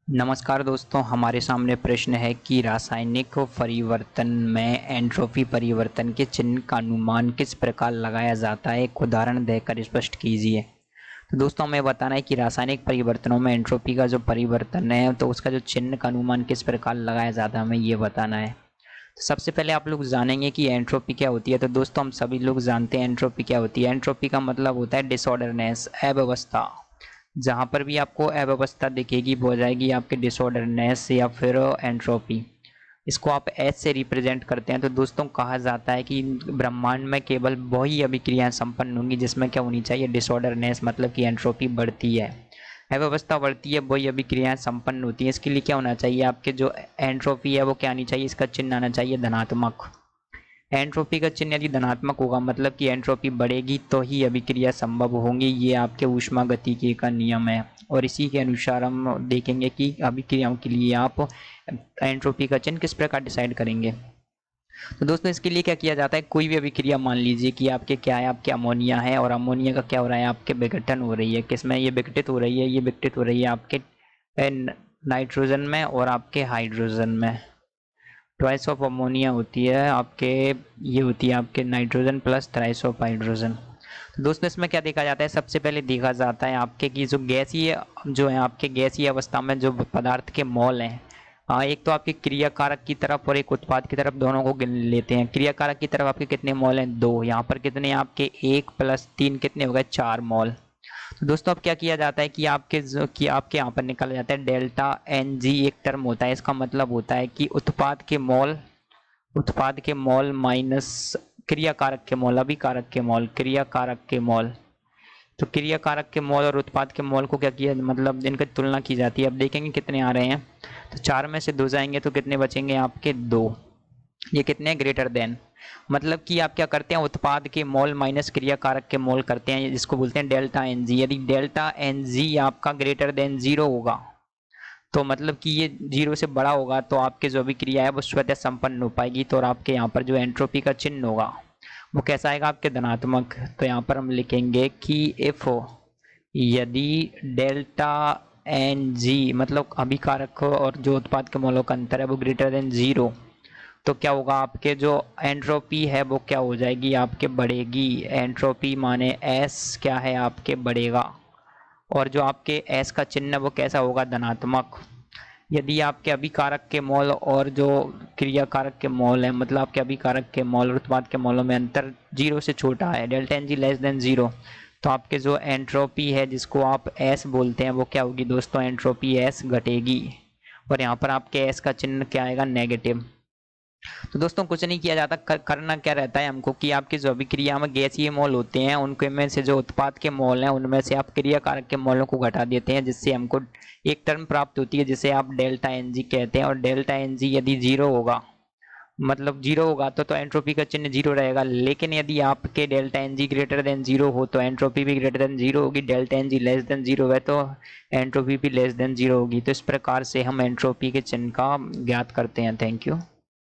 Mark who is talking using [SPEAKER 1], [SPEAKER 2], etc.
[SPEAKER 1] नमस्कार दोस्तों, हमारे सामने प्रश्न है कि रासायनिक परिवर्तन में एंट्रोपी परिवर्तन के चिन्ह का अनुमान किस प्रकार लगाया जाता है, एक उदाहरण देकर स्पष्ट कीजिए। तो दोस्तों, हमें बताना है कि रासायनिक परिवर्तनों में एंट्रोपी का जो परिवर्तन है तो उसका जो चिन्ह का अनुमान किस प्रकार लगाया जाता है, हमें ये बताना है। तो सबसे पहले आप लोग जानेंगे कि एंट्रोपी क्या होती है। तो दोस्तों, हम सभी लोग जानते हैं एंट्रोपी क्या होती है। एंट्रोपी का मतलब होता है डिसऑर्डरनेस, अव्यवस्था। जहाँ पर भी आपको अव्यवस्था दिखेगी वो हो जाएगी आपके डिसऑर्डरनेस या फिर एंट्रोपी। इसको आप एच से रिप्रेजेंट करते हैं। तो दोस्तों, कहा जाता है कि ब्रह्मांड में केवल वही अभिक्रियाएं संपन्न होंगी जिसमें क्या होनी चाहिए, डिसऑर्डरनेस, मतलब कि एंट्रोपी बढ़ती है, अव्यवस्था बढ़ती है, वही अभिक्रियाएं संपन्न होती हैं। इसके लिए क्या होना चाहिए, आपके जो एंट्रोपी है वो क्या आनी चाहिए, इसका चिन्ह आना चाहिए धनात्मक। एंट्रोपी का चिन्ह यदि धनात्मक होगा मतलब कि एंट्रोपी बढ़ेगी तो ही अभिक्रिया संभव होंगी। ये आपके ऊष्मागतिकी का नियम है और इसी के अनुसार हम देखेंगे कि अभिक्रियाओं के लिए आप एंट्रोपी का चिन्ह किस प्रकार डिसाइड करेंगे। तो दोस्तों, इसके लिए क्या किया जाता है, कोई भी अभिक्रिया मान लीजिए कि आपके क्या है, आपके अमोनिया है और अमोनिया का क्या हो रहा है, आपके विघटन हो रही है। किसमें ये विघटित हो रही है, ये विघटित हो रही है आपके नाइट्रोजन में और आपके हाइड्रोजन में। ट्वाइस ऑफ अमोनिया होती है आपके, ये होती है आपके nitrogen plus thrice of hydrogen. तो दोस्तों, इसमें क्या देखा जाता है, सबसे पहले देखा जाता है आपके कि जो गैसीय जो है आपके गैसीय अवस्था में जो पदार्थ के मॉल हैं, एक तो आपके क्रियाकारक की तरफ और एक उत्पाद की तरफ, दोनों को गिन लेते हैं। क्रियाकारक की तरफ आपके कितने मॉल हैं, 2। यहाँ पर कितने आपके 1 + 3 कितने हो गए, 4 मॉल। तो दोस्तों, अब क्या किया जाता है कि आपके यहाँ पर निकाला जाता है डेल्टा एन जी, एक टर्म होता है। इसका मतलब होता है कि उत्पाद के मॉल माइनस क्रियाकारक के मॉल, अभिकारक के मॉल, क्रियाकारक के मॉल। तो क्रियाकारक के मॉल और उत्पाद के मॉल को क्या किया, मतलब इनकी तुलना की जाती है। अब देखेंगे कितने आ रहे हैं। तो 4 में से 2 जाएंगे तो कितने बचेंगे आपके, 2। ये कितने ग्रेटर देन, मतलब कि आप क्या करते हैं, उत्पाद के मोल माइनस क्रियाकारक के मोल करते हैं, जिसको बोलते हैं डेल्टा एन जी। यदि डेल्टा एन जी आपका ग्रेटर देन 0 होगा तो मतलब कि ये 0 से बड़ा होगा तो आपके जो भी क्रिया है वो स्वतः संपन्न हो पाएगी। तो और आपके यहाँ पर जो एंट्रोपी का चिन्ह होगा वो कैसा आएगा, आपके धनात्मक। तो यहाँ पर हम लिखेंगे कि इफ यदि डेल्टा एन जी मतलब अभिकारक और जो उत्पाद के मोलों का अंतर है वो ग्रेटर देन 0, तो क्या होगा, आपके जो एंट्रोपी है वो क्या हो जाएगी, आपके बढ़ेगी। एंट्रोपी माने एस क्या है आपके बढ़ेगा, और जो आपके एस का चिन्ह वो कैसा होगा, धनात्मक। यदि आपके अभिकारक के मोल और जो क्रियाकारक के मोल है, मतलब आपके अभिकारक के मोल और उत्पाद के मोलों में अंतर 0 से छोटा है, delta N G less than 0, तो आपके जो एंट्रोपी है जिसको आप एस बोलते हैं वो क्या होगी दोस्तों, एंट्रोपी एस घटेगी। और यहाँ पर आपके एस का चिन्ह क्या आएगा, नेगेटिव। तो दोस्तों, कुछ नहीं किया जाता, करना क्या रहता है हमको कि आपकी जो अभिक्रिया में गैसीय मोल होते हैं उनके में से जो उत्पाद के मोल हैं उनमें से आप क्रियाकारक के मोलों को घटा देते हैं, जिससे हमको एक टर्म प्राप्त होती है जिसे आप डेल्टा एन जी कहते हैं। और डेल्टा एन जी यदि 0 होगा, मतलब 0 होगा तो एंट्रोपी का चिन्ह 0 रहेगा। लेकिन यदि आपके delta N G greater than 0 हो तो एंट्रोपी भी ग्रेटर देन 0 होगी। Delta N G less than 0 है तो एंट्रोपी भी लेस देन 0 होगी। तो इस प्रकार से हम एंट्रोपी के चिन्ह का ज्ञात करते हैं। Thank you.